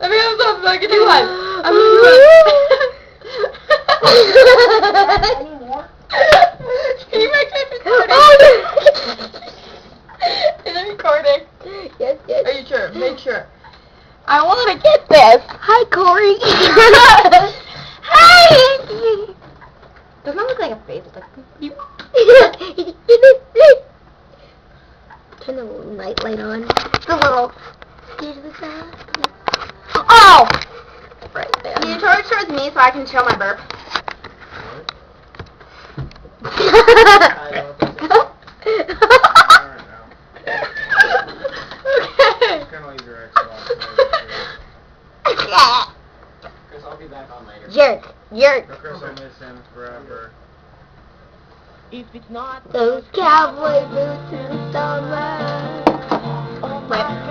Let me have something. I can do one. I'm gonna do one. Any more? Can you make this recording? Is it recording? Yes, yes. Are you sure? Make sure. I want to get this. Hi, Corey. Hi. Doesn't that look like a face? Like you. Turn the night light on. The little. Oh! Right there. Can you turn it towards me so I can show my burp? Chris, I'll be back on later. Jerk. Chris, I'll miss him forever. If it's not Those cowboy boots in the summer. oh my